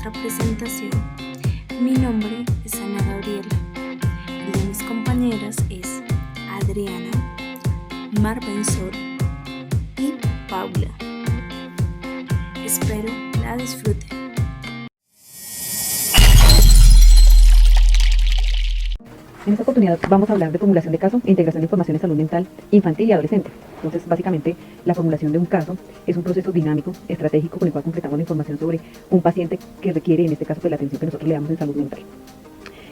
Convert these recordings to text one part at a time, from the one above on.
nuestra presentación. Mi nombre es Ana Gabriela. El de mis compañeras es Adriana, Marvensor y Paula. Espero la disfruten. En esta oportunidad vamos a hablar de formulación de caso e integración de información en salud mental infantil y adolescente. Entonces, básicamente, la formulación de un caso es un proceso dinámico, estratégico, con el cual completamos la información sobre un paciente que requiere, en este caso, pues, la atención que nosotros le damos en salud mental.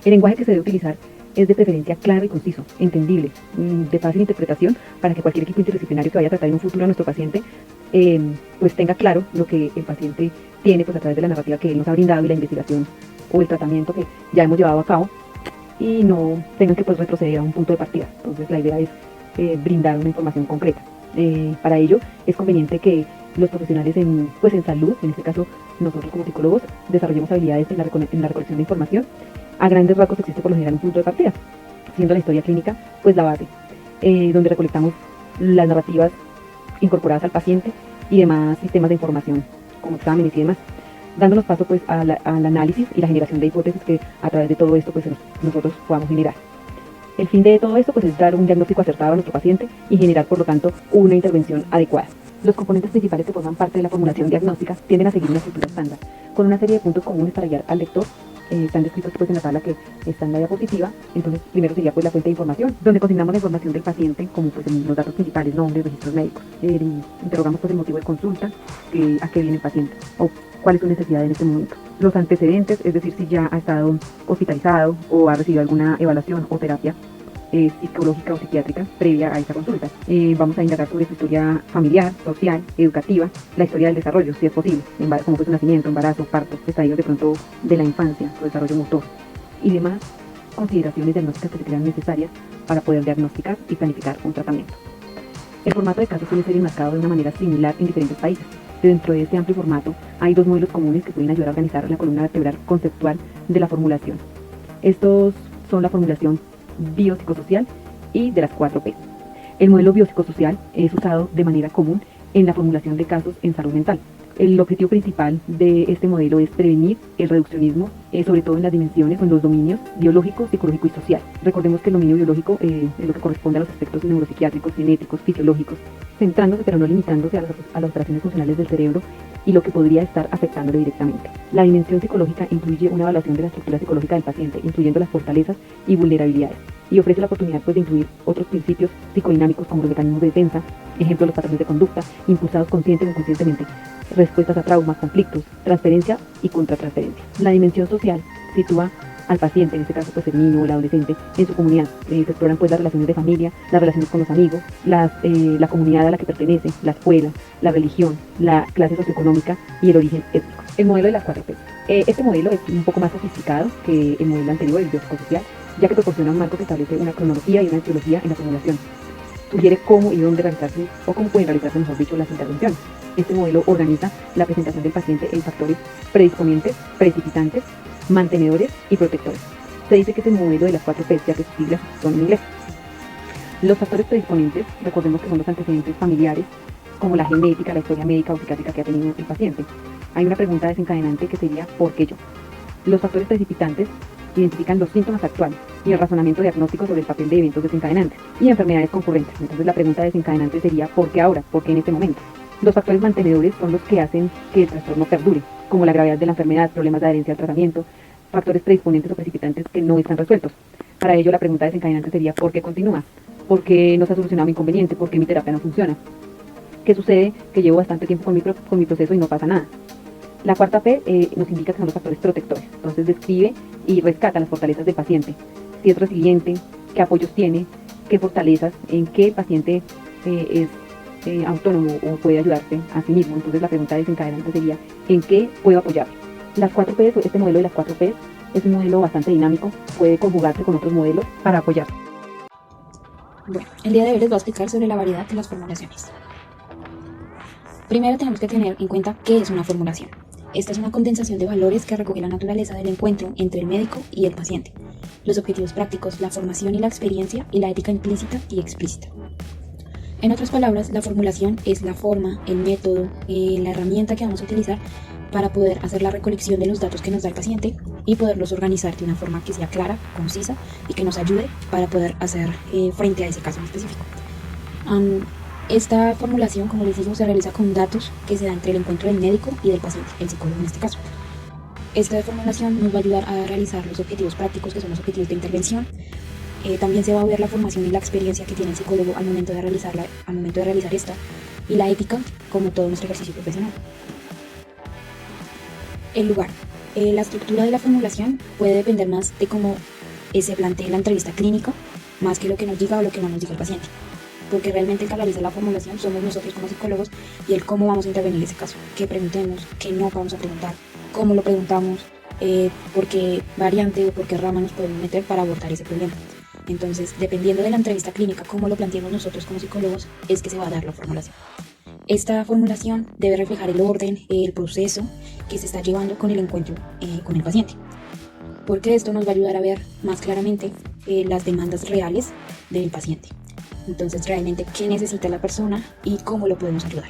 El lenguaje que se debe utilizar es de preferencia claro y conciso, entendible, de fácil interpretación, para que cualquier equipo interdisciplinario que vaya a tratar en un futuro a nuestro paciente, pues tenga claro lo que el paciente tiene, pues a través de la narrativa que él nos ha brindado y la investigación o el tratamiento que ya hemos llevado a cabo, y no tengan que pues retroceder a un punto de partida. Entonces la idea es brindar una información concreta. Para ello es conveniente que los profesionales en salud, en este caso nosotros como psicólogos, desarrollemos habilidades en la recolección de información. A grandes rasgos existe por lo general un punto de partida, siendo la historia clínica pues la base, donde recolectamos las narrativas incorporadas al paciente y demás sistemas de información como exámenes y demás, dándonos paso pues al análisis y la generación de hipótesis que a través de todo esto pues nosotros podamos generar. El fin de todo esto pues es dar un diagnóstico acertado a nuestro paciente y generar por lo tanto una intervención adecuada. Los componentes principales que forman parte de la formulación diagnóstica tienden a seguir una estructura estándar, con una serie de puntos comunes para guiar al lector. Están descritos pues en la tabla que está en la diapositiva. Entonces primero sería pues la fuente de información, donde consignamos la información del paciente como pues los datos principales, nombres, registros médicos. Interrogamos pues el motivo de consulta, a qué viene el paciente o cuál es su necesidad en este momento. Los antecedentes, es decir, si ya ha estado hospitalizado o ha recibido alguna evaluación o terapia psicológica o psiquiátrica previa a esta consulta. Vamos a indagar sobre su historia familiar, social, educativa, la historia del desarrollo, si es posible, como fue su nacimiento, embarazo, parto, estadios de pronto de la infancia, su desarrollo motor y demás consideraciones diagnósticas que se crean necesarias para poder diagnosticar y planificar un tratamiento. El formato de caso suele ser enmarcado de una manera similar en diferentes países. Dentro de este amplio formato hay dos modelos comunes que pueden ayudar a organizar la columna vertebral conceptual de la formulación. Estos son la formulación biopsicosocial y de las 4P. El modelo biopsicosocial es usado de manera común en la formulación de casos en salud mental. El objetivo principal de este modelo es prevenir el reduccionismo, sobre todo en las dimensiones o en los dominios biológico, psicológico y social. Recordemos que el dominio biológico es lo que corresponde a los aspectos neuropsiquiátricos, genéticos, fisiológicos, centrándose pero no limitándose a las operaciones funcionales del cerebro y lo que podría estar afectándole directamente. La dimensión psicológica incluye una evaluación de la estructura psicológica del paciente, incluyendo las fortalezas y vulnerabilidades, y ofrece la oportunidad pues, de incluir otros principios psicodinámicos como los mecanismos de defensa, ejemplo los patrones de conducta, impulsados consciente o inconscientemente, respuestas a traumas, conflictos, transferencia y contratransferencia. La dimensión social sitúa al paciente, en este caso pues el niño o el adolescente, en su comunidad. Se exploran pues las relaciones de familia, las relaciones con los amigos, la comunidad a la que pertenece, la escuela, la religión, la clase socioeconómica y el origen étnico. El modelo de las 4P. Este modelo es un poco más sofisticado que el modelo anterior, el biopsicosocial, ya que proporciona un marco que establece una cronología y una etiología en la formulación. Sugiere cómo y dónde realizarse, o cómo pueden realizarse, mejor dicho, las intervenciones. Este modelo organiza la presentación del paciente en factores predisponentes, precipitantes, mantenedores y protectores. Se dice que es el modelo de las 4P, ya que sus siglas son en inglés. Los factores predisponentes, recordemos que son los antecedentes familiares, como la genética, la historia médica o psiquiátrica que ha tenido el paciente. Hay una pregunta desencadenante que sería ¿por qué yo? Los factores precipitantes identifican los síntomas actuales y el razonamiento diagnóstico sobre el papel de eventos desencadenantes y enfermedades concurrentes. Entonces la pregunta desencadenante sería ¿por qué ahora? ¿Por qué en este momento? Los factores mantenedores son los que hacen que el trastorno perdure, como la gravedad de la enfermedad, problemas de adherencia al tratamiento, factores predisponentes o precipitantes que no están resueltos. Para ello la pregunta desencadenante sería ¿por qué continúa? ¿Por qué no se ha solucionado mi inconveniente? ¿Por qué mi terapia no funciona? ¿Qué sucede? Que llevo bastante tiempo con mi proceso y no pasa nada. La 4P nos indica que son los factores protectores. Entonces describe y rescata las fortalezas del paciente. Si es resiliente, qué apoyos tiene, qué fortalezas, en qué el paciente es autónomo o puede ayudarse a sí mismo. Entonces la pregunta desencadenante sería ¿en qué puedo apoyar? Las 4P, este modelo de las 4P es un modelo bastante dinámico, puede conjugarse con otros modelos para apoyar. Bueno, el día de hoy les voy a explicar sobre la variedad de las formulaciones. Primero tenemos que tener en cuenta qué es una formulación. Esta es una condensación de valores que recoge la naturaleza del encuentro entre el médico y el paciente, los objetivos prácticos, la formación y la experiencia y la ética implícita y explícita. En otras palabras, la formulación es la forma, el método, la herramienta que vamos a utilizar para poder hacer la recolección de los datos que nos da el paciente y poderlos organizar de una forma que sea clara, concisa y que nos ayude para poder hacer frente a ese caso en específico. Esta formulación, como les digo, se realiza con datos que se da entre el encuentro del médico y del paciente, el psicólogo en este caso. Esta formulación nos va a ayudar a realizar los objetivos prácticos, que son los objetivos de intervención. También se va a ver la formación y la experiencia que tiene el psicólogo al momento de realizar esta, y la ética, como todo nuestro ejercicio profesional. El lugar. La estructura de la formulación puede depender más de cómo se plantee la entrevista clínica, más que lo que nos diga o lo que no nos diga el paciente. Porque realmente el que realiza la formulación somos nosotros como psicólogos, y el cómo vamos a intervenir en ese caso, qué preguntemos, qué no vamos a preguntar, cómo lo preguntamos, por qué variante o por qué rama nos podemos meter para abordar ese problema. Entonces, dependiendo de la entrevista clínica, cómo lo planteemos nosotros como psicólogos, es que se va a dar la formulación. Esta formulación debe reflejar el orden, el proceso que se está llevando con el encuentro con el paciente, porque esto nos va a ayudar a ver más claramente las demandas reales del paciente. Entonces, realmente, qué necesita la persona y cómo lo podemos ayudar.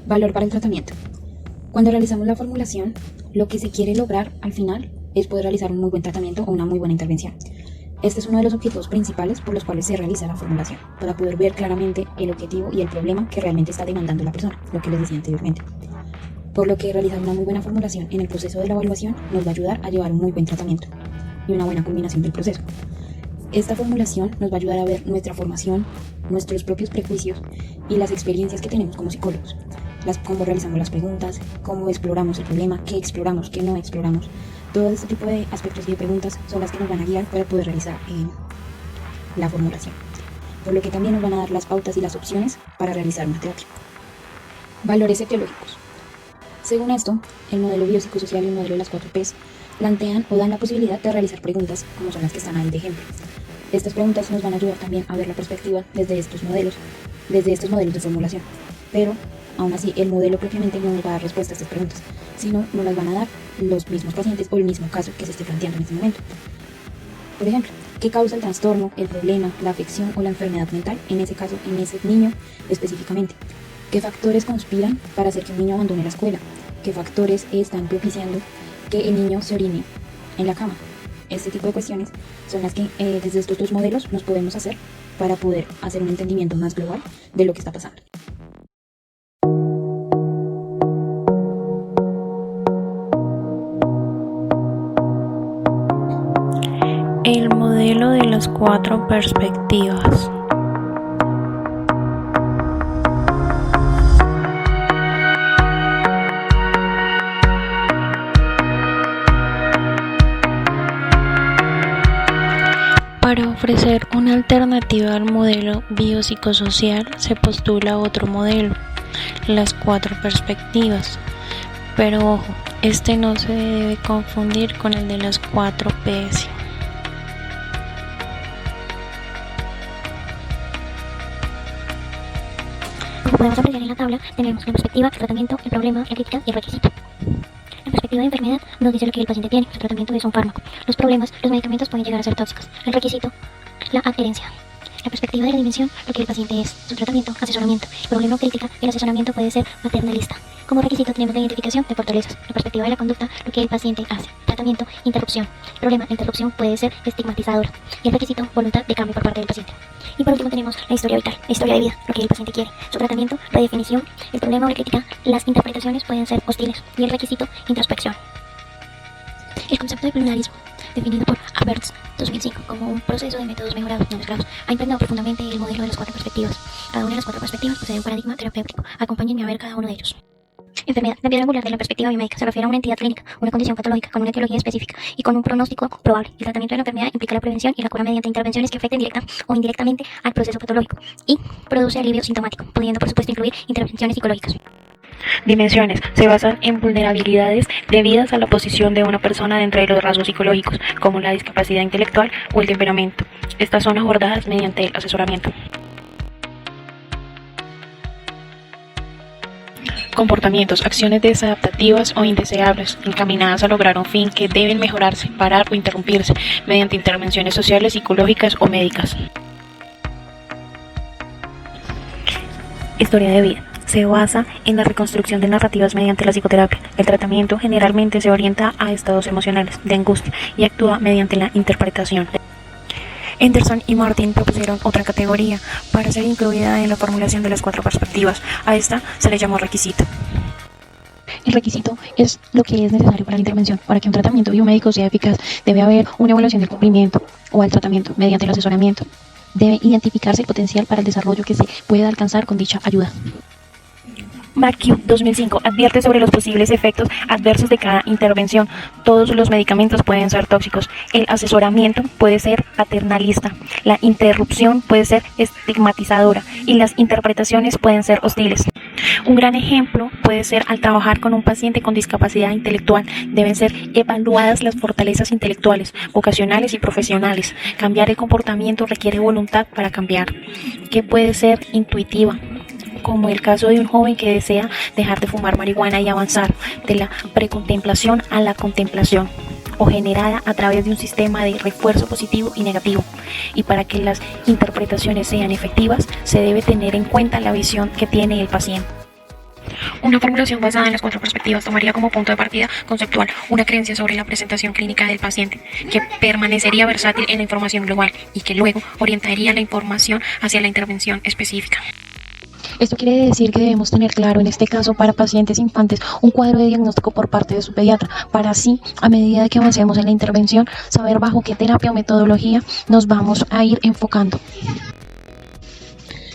Valor para el tratamiento. Cuando realizamos la formulación, lo que se quiere lograr al final es poder realizar un muy buen tratamiento o una muy buena intervención. Este es uno de los objetivos principales por los cuales se realiza la formulación, para poder ver claramente el objetivo y el problema que realmente está demandando la persona, lo que les decía anteriormente. Por lo que realizar una muy buena formulación en el proceso de la evaluación nos va a ayudar a llevar un muy buen tratamiento y una buena culminación del proceso. Esta formulación nos va a ayudar a ver nuestra formación, nuestros propios prejuicios y las experiencias que tenemos como psicólogos. Cómo realizamos las preguntas, cómo exploramos el problema, qué exploramos, qué no exploramos. Todo este tipo de aspectos y de preguntas son las que nos van a guiar para poder realizar la formulación. Por lo que también nos van a dar las pautas y las opciones para realizar una terapia. Valores etiológicos. Según esto, el modelo biopsicosocial y el modelo de las 4 Ps plantean o dan la posibilidad de realizar preguntas como son las que están ahí de ejemplo. Estas preguntas nos van a ayudar también a ver la perspectiva desde estos modelos de formulación. Pero aún así, el modelo propiamente no nos va a dar respuesta a estas preguntas, sino nos las van a dar los mismos pacientes o el mismo caso que se esté planteando en este momento. Por ejemplo, ¿qué causa el trastorno, el problema, la afección o la enfermedad mental, en ese caso, en ese niño específicamente? ¿Qué factores conspiran para hacer que un niño abandone la escuela? ¿Qué factores están propiciando que el niño se orine en la cama? Este tipo de cuestiones son las que desde estos 2 modelos nos podemos hacer para poder hacer un entendimiento más global de lo que está pasando. El modelo de las 4 perspectivas. Para ofrecer una alternativa al modelo biopsicosocial se postula otro modelo, las 4 perspectivas. Pero ojo, este no se debe confundir con el de las 4 Ps. Como podemos apreciar en la tabla, tenemos la perspectiva, el tratamiento, el problema, la crítica y el requisito. La perspectiva de enfermedad nos dice lo que el paciente tiene, su tratamiento es un fármaco. Los problemas, los medicamentos pueden llegar a ser tóxicos. El requisito, la adherencia. La perspectiva de la dimensión, lo que el paciente es, su tratamiento, asesoramiento. El problema o crítica, el asesoramiento puede ser paternalista. Como requisito tenemos la identificación de fortalezas. La perspectiva de la conducta, lo que el paciente hace. Tratamiento, interrupción. El problema, la interrupción puede ser estigmatizadora. Y el requisito, voluntad de cambio por parte del paciente. Y por último tenemos la historia vital, la historia de vida, lo que el paciente quiere. Su tratamiento, redefinición. El problema o la crítica, las interpretaciones pueden ser hostiles. Y el requisito, introspección. El concepto de pluralismo, definido por Alberts 2005 como un proceso de métodos mejorados y no mezclados, ha impregnado profundamente el modelo de las 4 perspectivas. Cada una de las 4 perspectivas posee un paradigma terapéutico. Acompáñenme a ver cada uno de ellos. Enfermedad. La piedra angular de la perspectiva biomédica se refiere a una entidad clínica, una condición patológica con una etiología específica y con un pronóstico probable. El tratamiento de la enfermedad implica la prevención y la cura mediante intervenciones que afecten directa o indirectamente al proceso patológico y produce alivio sintomático, pudiendo por supuesto incluir intervenciones psicológicas. Dimensiones. Se basan en vulnerabilidades debidas a la posición de una persona dentro de los rasgos psicológicos, como la discapacidad intelectual o el temperamento. Estas son abordadas mediante el asesoramiento. Comportamientos, acciones desadaptativas o indeseables, encaminadas a lograr un fin que deben mejorarse, parar o interrumpirse mediante intervenciones sociales, psicológicas o médicas. Historia de vida. Se basa en la reconstrucción de narrativas mediante la psicoterapia. El tratamiento generalmente se orienta a estados emocionales de angustia y actúa mediante la interpretación. Henderson y Martin propusieron otra categoría para ser incluida en la formulación de las 4 perspectivas. A esta se le llamó requisito. El requisito es lo que es necesario para la intervención. Para que un tratamiento biomédico sea eficaz, debe haber una evaluación del cumplimiento o al tratamiento mediante el asesoramiento. Debe identificarse el potencial para el desarrollo que se pueda alcanzar con dicha ayuda. McHugh, 2005, advierte sobre los posibles efectos adversos de cada intervención. Todos los medicamentos pueden ser tóxicos. El asesoramiento puede ser paternalista. La interrupción puede ser estigmatizadora y las interpretaciones pueden ser hostiles. Un gran ejemplo puede ser al trabajar con un paciente con discapacidad intelectual. Deben ser evaluadas las fortalezas intelectuales, vocacionales y profesionales. Cambiar el comportamiento requiere voluntad para cambiar, que puede ser intuitiva, como el caso de un joven que desea dejar de fumar marihuana y avanzar de la precontemplación a la contemplación, o generada a través de un sistema de refuerzo positivo y negativo. Y para que las interpretaciones sean efectivas, se debe tener en cuenta la visión que tiene el paciente. Una formulación basada en las 4 perspectivas tomaría como punto de partida conceptual una creencia sobre la presentación clínica del paciente, que permanecería versátil en la información global y que luego orientaría la información hacia la intervención específica. Esto quiere decir que debemos tener claro, en este caso para pacientes infantes, un cuadro de diagnóstico por parte de su pediatra, para así, a medida que avancemos en la intervención, saber bajo qué terapia o metodología nos vamos a ir enfocando.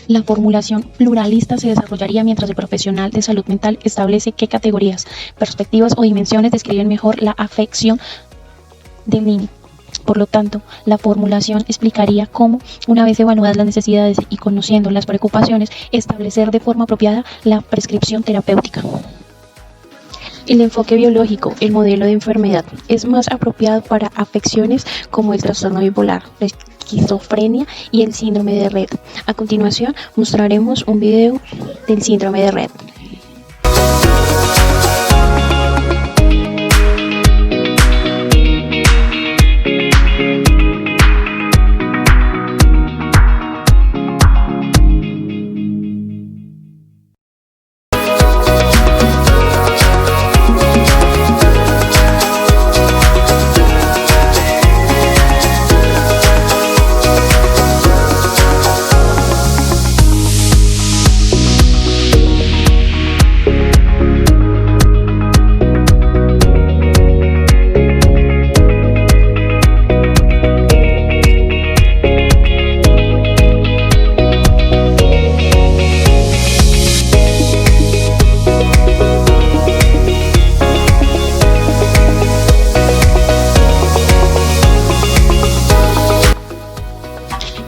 La formulación pluralista se desarrollaría mientras el profesional de salud mental establece qué categorías, perspectivas o dimensiones describen mejor la afección del niño. Por lo tanto, la formulación explicaría cómo, una vez evaluadas las necesidades y conociendo las preocupaciones, establecer de forma apropiada la prescripción terapéutica. El enfoque biológico, el modelo de enfermedad, es más apropiado para afecciones como el trastorno bipolar, la esquizofrenia y el síndrome de Rett. A continuación, mostraremos un video del síndrome de Rett.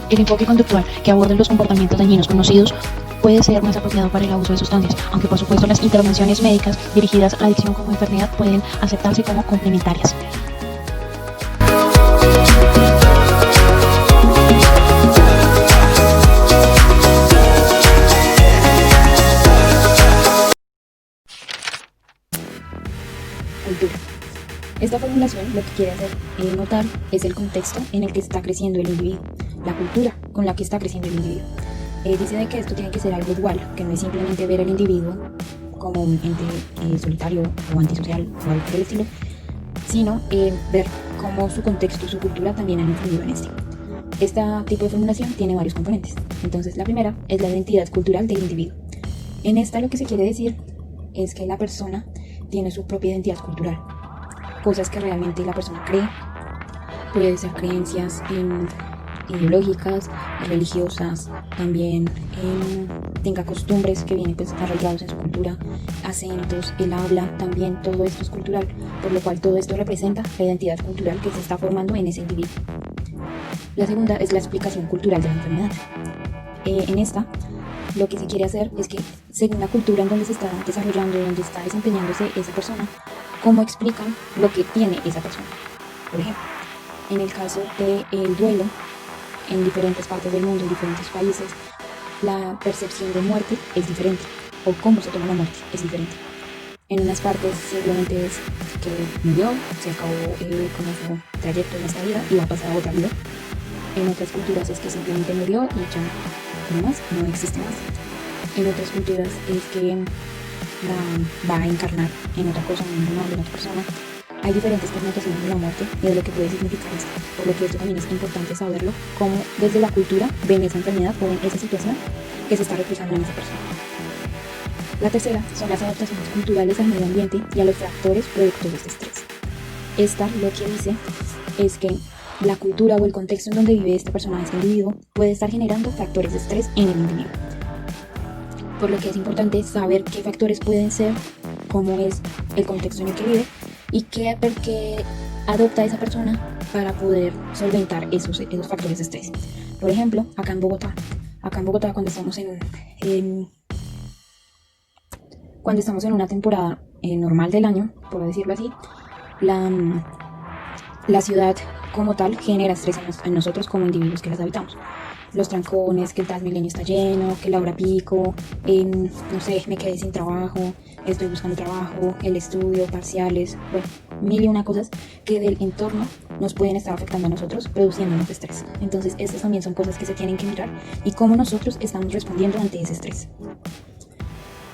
El enfoque conductual, que aborda los comportamientos dañinos conocidos, puede ser más apropiado para el abuso de sustancias, aunque por supuesto las intervenciones médicas dirigidas a la adicción como enfermedad pueden aceptarse como complementarias. Cultura. Esta formulación lo que quiere hacer notar es el contexto en el que está creciendo el individuo, la cultura con la que está creciendo el individuo. Dice de que esto tiene que ser algo dual, que no es simplemente ver al individuo como un ente solitario o antisocial o algo por el estilo, sino ver cómo su contexto y su cultura también han influido en este. Este tipo de formulación tiene varios componentes. Entonces, la primera es la identidad cultural del individuo. En esta lo que se quiere decir es que la persona tiene su propia identidad cultural, cosas que realmente la persona cree, puede ser creencias ideológicas, religiosas, también tenga costumbres que vienen pues arraigados en su cultura, acentos, el habla, también todo esto es cultural, por lo cual todo esto representa la identidad cultural que se está formando en ese individuo. La segunda es la explicación cultural de la enfermedad. En esta, lo que se quiere hacer es que, según la cultura en donde se está desarrollando, donde está desempeñándose esa persona, cómo explican lo que tiene esa persona. Por ejemplo, en el caso del duelo, en diferentes partes del mundo, en diferentes países, la percepción de muerte es diferente, o cómo se toma la muerte es diferente. En unas partes simplemente es que murió, se acabó con su trayecto en esta vida y va a pasar a otra vida. En otras culturas es que simplemente murió y ya no más, no existe más. en otras culturas es que va a encarnar en otra cosa, en un animal, en otra persona. Hay diferentes connotaciones de la muerte y de lo que puede significar esto, por lo que esto también es importante saberlo, cómo desde la cultura ven esa enfermedad o ven esa situación que se está reflejando en esa persona. La tercera son las adaptaciones culturales al medio ambiente y a los factores productos de este estrés. Esta lo que dice es que la cultura o el contexto en donde vive esta persona, este individuo, puede estar generando factores de estrés en el individuo. Por lo que es importante saber qué factores pueden ser, cómo es el contexto en el que vive y qué adopta esa persona para poder solventar esos factores de estrés. Por ejemplo, acá en Bogotá cuando estamos en una temporada normal del año, por decirlo así, la ciudad como tal genera estrés en nosotros como individuos que las habitamos. Los trancones, que el Transmilenio está lleno, que la hora pico, no sé, me quedé sin trabajo, estoy buscando trabajo, el estudio, parciales, bueno, mil y una cosas que del entorno nos pueden estar afectando a nosotros, produciéndonos estrés. Entonces, estas también son cosas que se tienen que mirar y cómo nosotros estamos respondiendo ante ese estrés.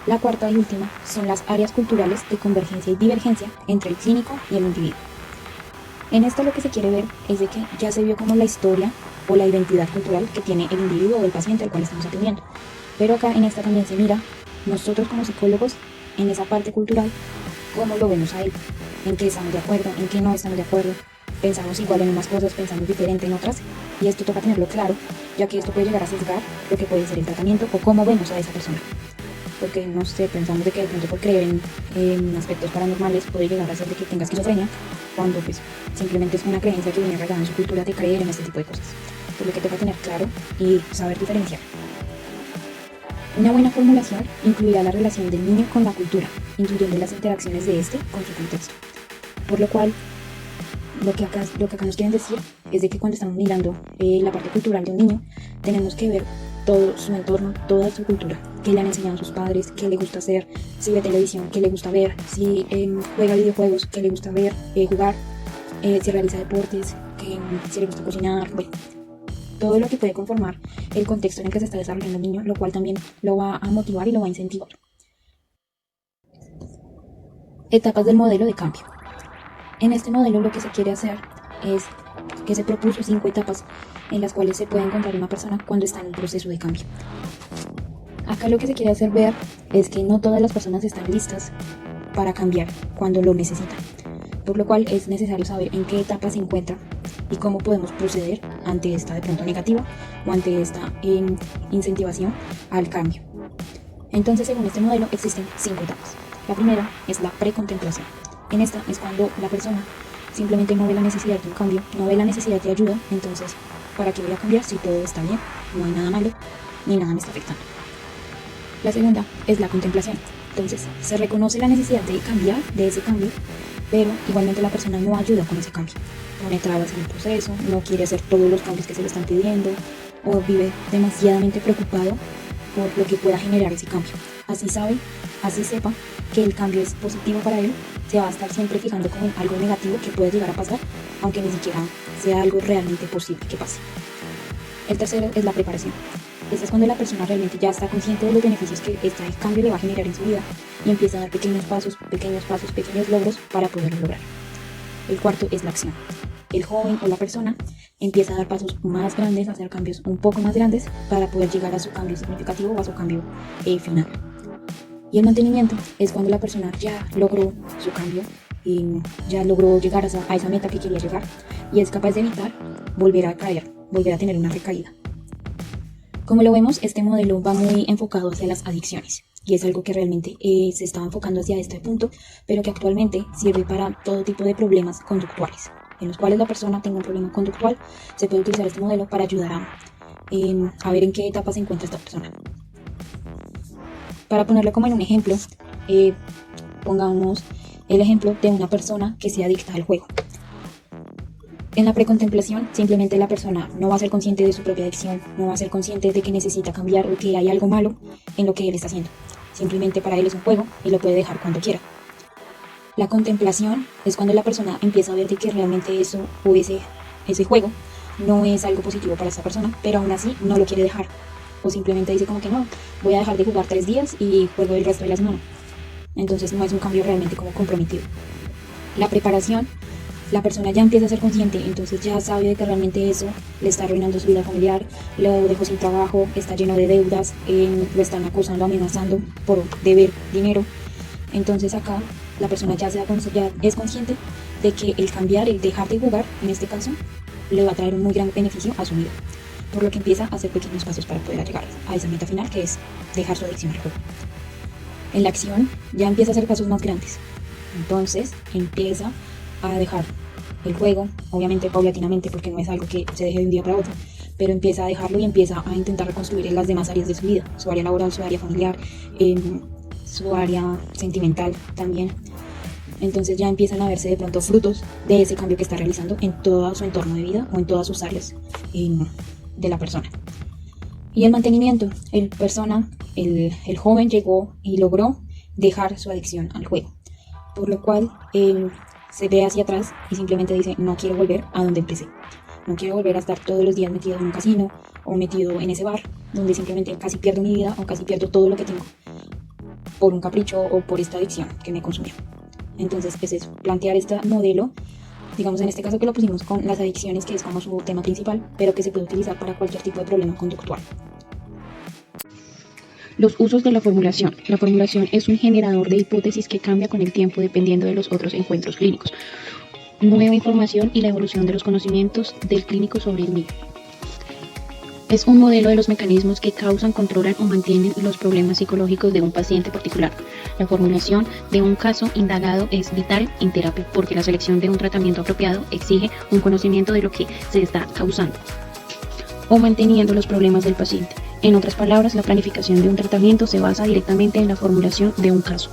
La cuarta y última son las áreas culturales de convergencia y divergencia entre el clínico y el individuo. En esto lo que se quiere ver es de que ya se vio como la historia o la identidad cultural que tiene el individuo o el paciente al cual estamos atendiendo. Pero acá en esta también se mira, nosotros como psicólogos, en esa parte cultural, cómo lo vemos a él, en qué estamos de acuerdo, en qué no estamos de acuerdo, pensamos igual en unas cosas, pensamos diferente en otras, y esto toca tenerlo claro, ya que esto puede llegar a sesgar lo que puede ser el tratamiento o cómo vemos a esa persona. Porque, no sé, pensamos de que de pronto por creer en aspectos paranormales puede llegar a ser de que tenga esquizofrenia, cuando pues simplemente es una creencia que viene arraigada en su cultura de creer en este tipo de cosas. Por lo que toca tener claro y saber diferenciar. Una buena formulación incluirá la relación del niño con la cultura, incluyendo las interacciones de este con su contexto. Por lo cual, lo que acá nos quieren decir es de que cuando estamos mirando la parte cultural de un niño, tenemos que ver todo su entorno, toda su cultura, qué le han enseñado sus padres, qué le gusta hacer, si ve televisión, qué le gusta ver, si juega videojuegos, qué le gusta ver, jugar, si realiza deportes, si le gusta cocinar, bueno, todo lo que puede conformar el contexto en el que se está desarrollando el niño, lo cual también lo va a motivar y lo va a incentivar. Etapas del modelo de cambio. En este modelo lo que se quiere hacer es que se propuso 5 etapas en las cuales se puede encontrar una persona cuando está en un proceso de cambio. Acá lo que se quiere hacer ver es que no todas las personas están listas para cambiar cuando lo necesitan, por lo cual es necesario saber en qué etapa se encuentra y cómo podemos proceder ante esta de pronto negativa o ante esta incentivación al cambio. Entonces, según este modelo, existen 5 etapas. La primera es la precontemplación. En esta es cuando la persona simplemente no ve la necesidad de un cambio, no ve la necesidad de ayuda, entonces, ¿para qué voy a cambiar si todo está bien? No hay nada malo, ni nada me está afectando. La segunda es la contemplación. Entonces, se reconoce la necesidad de cambiar, de ese cambio, pero igualmente la persona no ayuda con ese cambio. Pone trabas en el proceso, no quiere hacer todos los cambios que se le están pidiendo, o vive demasiadamente preocupado por lo que pueda generar ese cambio. Así sepa que el cambio es positivo para él, se va a estar siempre fijando como en algo negativo que puede llegar a pasar, aunque ni siquiera sea algo realmente posible que pase. El tercero es la preparación. Esta es cuando la persona realmente ya está consciente de los beneficios que este cambio le va a generar en su vida y empieza a dar pequeños pasos, pequeños logros para poderlo lograr. El cuarto es la acción. El joven o la persona empieza a dar pasos más grandes, a hacer cambios un poco más grandes para poder llegar a su cambio significativo o a su cambio final. Y el mantenimiento es cuando la persona ya logró su cambio y ya logró llegar a esa meta que quería llegar y es capaz de evitar volver a caer, volver a tener una recaída. Como lo vemos, este modelo va muy enfocado hacia las adicciones y es algo que realmente se está enfocando hacia este punto, pero que actualmente sirve para todo tipo de problemas conductuales, en los cuales la persona tenga un problema conductual, se puede utilizar este modelo para ayudar a ver en qué etapa se encuentra esta persona. Para ponerlo como en un ejemplo, pongamos el ejemplo de una persona que sea adicta al juego. En la precontemplación, simplemente la persona no va a ser consciente de su propia adicción, no va a ser consciente de que necesita cambiar o que hay algo malo en lo que él está haciendo. Simplemente para él es un juego y lo puede dejar cuando quiera. La contemplación es cuando la persona empieza a ver de que realmente eso o ese juego no es algo positivo para esa persona, pero aún así no lo quiere dejar. o simplemente dice como que no, voy a dejar de jugar 3 días y juego el resto de la semana. Entonces no es un cambio realmente como comprometido. La preparación, la persona ya empieza a ser consciente, entonces ya sabe de que realmente eso le está arruinando su vida familiar, lo dejó sin trabajo, está lleno de deudas, lo están acusando, amenazando por deber dinero. Entonces acá la persona ya es consciente de que el cambiar, el dejar de jugar, en este caso, le va a traer un muy gran beneficio a su vida, por lo que empieza a hacer pequeños pasos para poder llegar a esa meta final, que es dejar su adicción al juego. En la acción ya empieza a hacer pasos más grandes, entonces empieza a dejar el juego, obviamente paulatinamente, porque no es algo que se deje de un día para otro, pero empieza a dejarlo y empieza a intentar reconstruir en las demás áreas de su vida, su área laboral, su área familiar, su área sentimental también. Entonces ya empiezan a verse de pronto frutos de ese cambio que está realizando en todo su entorno de vida o en todas sus áreas de la persona. Y el mantenimiento, el joven llegó y logró dejar su adicción al juego, por lo cual se ve hacia atrás y simplemente dice: no quiero volver a donde empecé, no quiero volver a estar todos los días metido en un casino o metido en ese bar donde simplemente casi pierdo mi vida o casi pierdo todo lo que tengo por un capricho o por esta adicción que me consumió. Entonces es plantear este modelo, digamos en este caso que lo pusimos con las adicciones, que es como su tema principal, pero que se puede utilizar para cualquier tipo de problema conductual. Los usos de la formulación. La formulación es un generador de hipótesis que cambia con el tiempo dependiendo de los otros encuentros clínicos. Nueva información y la evolución de los conocimientos del clínico sobre el mismo. Es un modelo de los mecanismos que causan, controlan o mantienen los problemas psicológicos de un paciente particular. La formulación de un caso indagado es vital en terapia porque la selección de un tratamiento apropiado exige un conocimiento de lo que se está causando o manteniendo los problemas del paciente. En otras palabras, la planificación de un tratamiento se basa directamente en la formulación de un caso.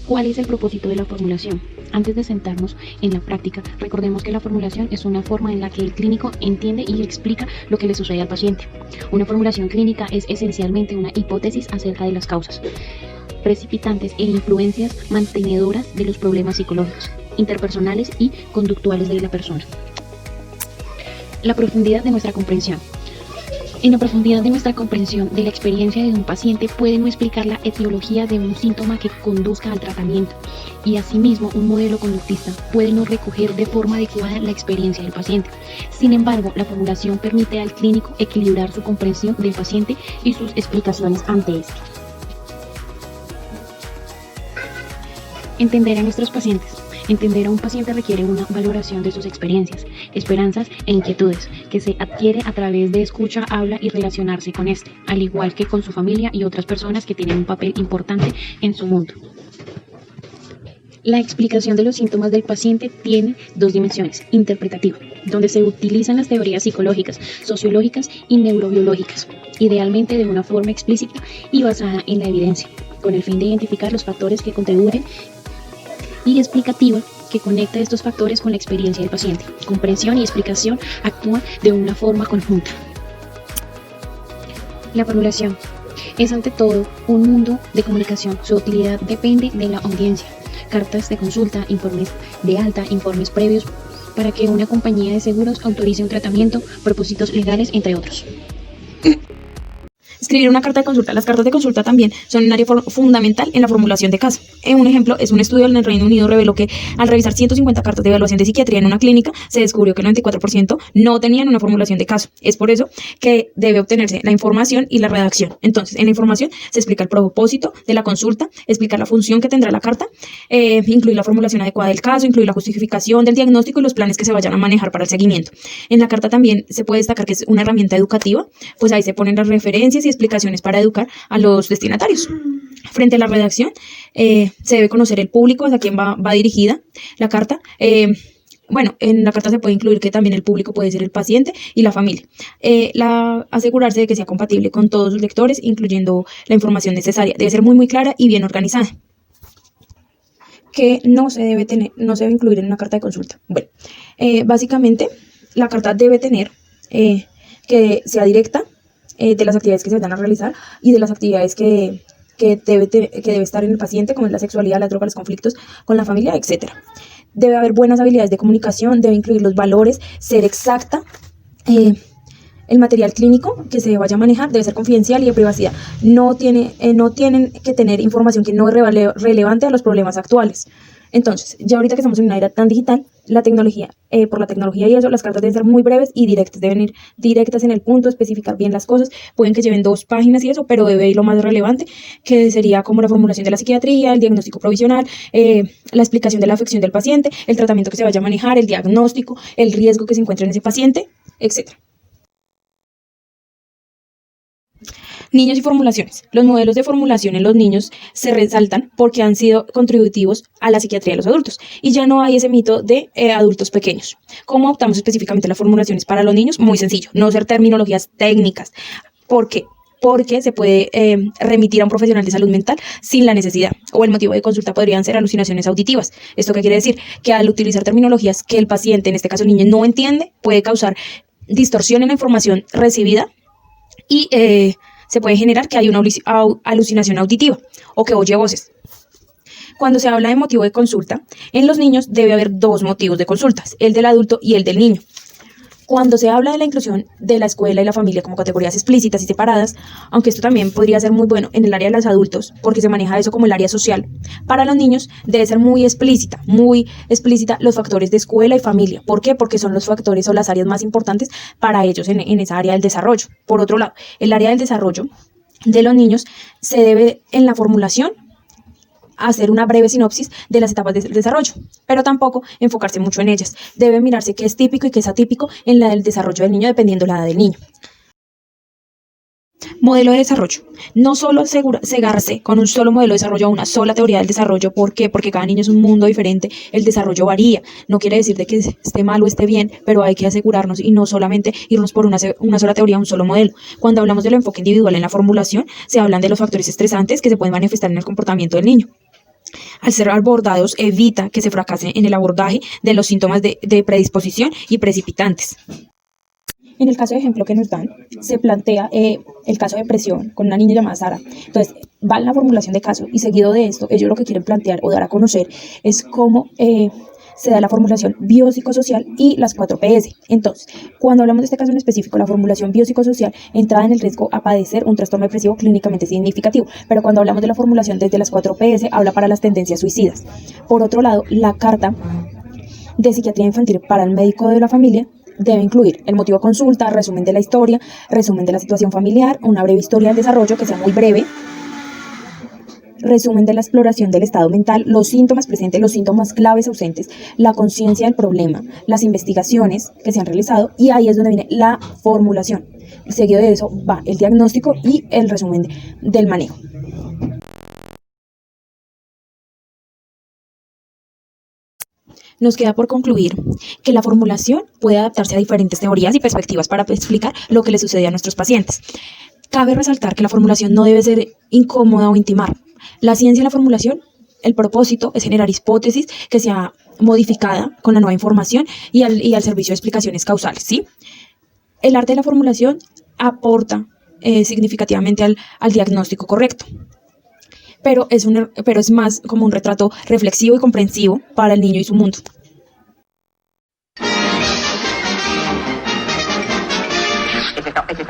¿Cuál es el propósito de la formulación? Antes de sentarnos en la práctica, recordemos que la formulación es una forma en la que el clínico entiende y explica lo que le sucede al paciente. Una formulación clínica es esencialmente una hipótesis acerca de las causas precipitantes e influencias mantenedoras de los problemas psicológicos, interpersonales y conductuales de la persona. La profundidad de nuestra comprensión. En la profundidad de nuestra comprensión de la experiencia de un paciente puede no explicar la etiología de un síntoma que conduzca al tratamiento, y asimismo un modelo conductista puede no recoger de forma adecuada la experiencia del paciente. Sin embargo, la formulación permite al clínico equilibrar su comprensión del paciente y sus explicaciones ante este. Entender a nuestros pacientes. Entender a un paciente requiere una valoración de sus experiencias, esperanzas e inquietudes, que se adquiere a través de escucha, habla y relacionarse con este, al igual que con su familia y otras personas que tienen un papel importante en su mundo. La explicación de los síntomas del paciente tiene dos dimensiones: interpretativa, donde se utilizan las teorías psicológicas, sociológicas y neurobiológicas, idealmente de una forma explícita y basada en la evidencia, con el fin de identificar los factores que contribuyen, y explicativa, que conecta estos factores con la experiencia del paciente. Comprensión y explicación actúan de una forma conjunta. La formulación es ante todo un mundo de comunicación. Su utilidad depende de la audiencia. Cartas de consulta, informes de alta, informes previos para que una compañía de seguros autorice un tratamiento, propósitos legales, entre otros. Escribir una carta de consulta. Las cartas de consulta también son un área fundamental en la formulación de casos. Un ejemplo es un estudio en el Reino Unido reveló que al revisar 150 cartas de evaluación de psiquiatría en una clínica, se descubrió que el 94% no tenían una formulación de caso. Es por eso que debe obtenerse la información y la redacción. Entonces, en la información se explica el propósito de la consulta, explicar la función que tendrá la carta, incluir la formulación adecuada del caso, incluir la justificación del diagnóstico y los planes que se vayan a manejar para el seguimiento. En la carta también se puede destacar que es una herramienta educativa, pues ahí se ponen las referencias y explicaciones para educar a los destinatarios. Frente a la redacción, se debe conocer el público hacia quien va dirigida la carta. En la carta se puede incluir que también el público puede ser el paciente y la familia. Asegurarse de que sea compatible con todos sus lectores, incluyendo la información necesaria. Debe ser muy, muy clara y bien organizada. Que no se debe incluir en una carta de consulta. Básicamente, la carta debe tener que sea directa de las actividades que se van a realizar y de las actividades que debe estar en el paciente, como es la sexualidad, las drogas, los conflictos con la familia, etc. Debe haber buenas habilidades de comunicación, debe incluir los valores, ser exacta, El material clínico que se vaya a manejar debe ser confidencial y de privacidad. No tienen que tener información que no es relevante a los problemas actuales. Entonces, ya ahorita que estamos en una era tan digital, por la tecnología y eso, las cartas deben ser muy breves y directas. Deben ir directas en el punto, especificar bien las cosas. Pueden que lleven 2 páginas y eso, pero debe ir lo más relevante, que sería como la formulación de la psiquiatría, el diagnóstico provisional, la explicación de la afección del paciente, el tratamiento que se vaya a manejar, el diagnóstico, el riesgo que se encuentra en ese paciente, etc. Niños y formulaciones. Los modelos de formulación en los niños se resaltan porque han sido contributivos a la psiquiatría de los adultos y ya no hay ese mito de adultos pequeños. ¿Cómo optamos específicamente las formulaciones para los niños? Muy sencillo, no usar terminologías técnicas. ¿Por qué? Porque se puede remitir a un profesional de salud mental sin la necesidad, o el motivo de consulta podrían ser alucinaciones auditivas. ¿Esto qué quiere decir? Que al utilizar terminologías que el paciente, en este caso el niño, no entiende, puede causar distorsión en la información recibida y se puede generar que hay una alucinación auditiva o que oye voces. Cuando se habla de motivo de consulta, en los niños debe haber 2 motivos de consultas, el del adulto y el del niño. Cuando se habla de la inclusión de la escuela y la familia como categorías explícitas y separadas, aunque esto también podría ser muy bueno en el área de los adultos, porque se maneja eso como el área social, para los niños debe ser muy explícita los factores de escuela y familia. ¿Por qué? Porque son los factores o las áreas más importantes para ellos en esa área del desarrollo. Por otro lado, el área del desarrollo de los niños se debe en la formulación hacer una breve sinopsis de las etapas del desarrollo, pero tampoco enfocarse mucho en ellas. Debe mirarse qué es típico y qué es atípico en la del desarrollo del niño dependiendo la edad del niño. Modelo de desarrollo. No solo cegarse con un solo modelo de desarrollo o una sola teoría del desarrollo. ¿Por qué? Porque cada niño es un mundo diferente, el desarrollo varía. No quiere decir de que esté mal o esté bien, pero hay que asegurarnos y no solamente irnos por una sola teoría, un solo modelo. Cuando hablamos del enfoque individual en la formulación, se hablan de los factores estresantes que se pueden manifestar en el comportamiento del niño. Al ser abordados, evita que se fracase en el abordaje de los síntomas de predisposición y precipitantes. En el caso de ejemplo que nos dan, se plantea el caso de depresión con una niña llamada Sara. Entonces, va en la formulación de caso y seguido de esto, ellos lo que quieren plantear o dar a conocer es cómo se da la formulación biopsicosocial y las 4 PS. Entonces, cuando hablamos de este caso en específico, la formulación biopsicosocial entra en el riesgo a padecer un trastorno depresivo clínicamente significativo, pero cuando hablamos de la formulación desde las 4 PS, habla para las tendencias suicidas. Por otro lado, la carta de psiquiatría infantil para el médico de la familia debe incluir el motivo de consulta, resumen de la historia, resumen de la situación familiar, una breve historia del desarrollo que sea muy breve, resumen de la exploración del estado mental, los síntomas presentes, los síntomas claves ausentes, la conciencia del problema, las investigaciones que se han realizado, y ahí es donde viene la formulación. Seguido de eso va el diagnóstico y el resumen del manejo. Nos queda por concluir que la formulación puede adaptarse a diferentes teorías y perspectivas para explicar lo que le sucede a nuestros pacientes. Cabe resaltar que la formulación no debe ser incómoda o intimar. La ciencia de la formulación, el propósito es generar hipótesis que sea modificada con la nueva información y al servicio de explicaciones causales, ¿sí? El arte de la formulación aporta significativamente al diagnóstico correcto, pero es más como un retrato reflexivo y comprensivo para el niño y su mundo.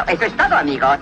Eso es todo, amigos.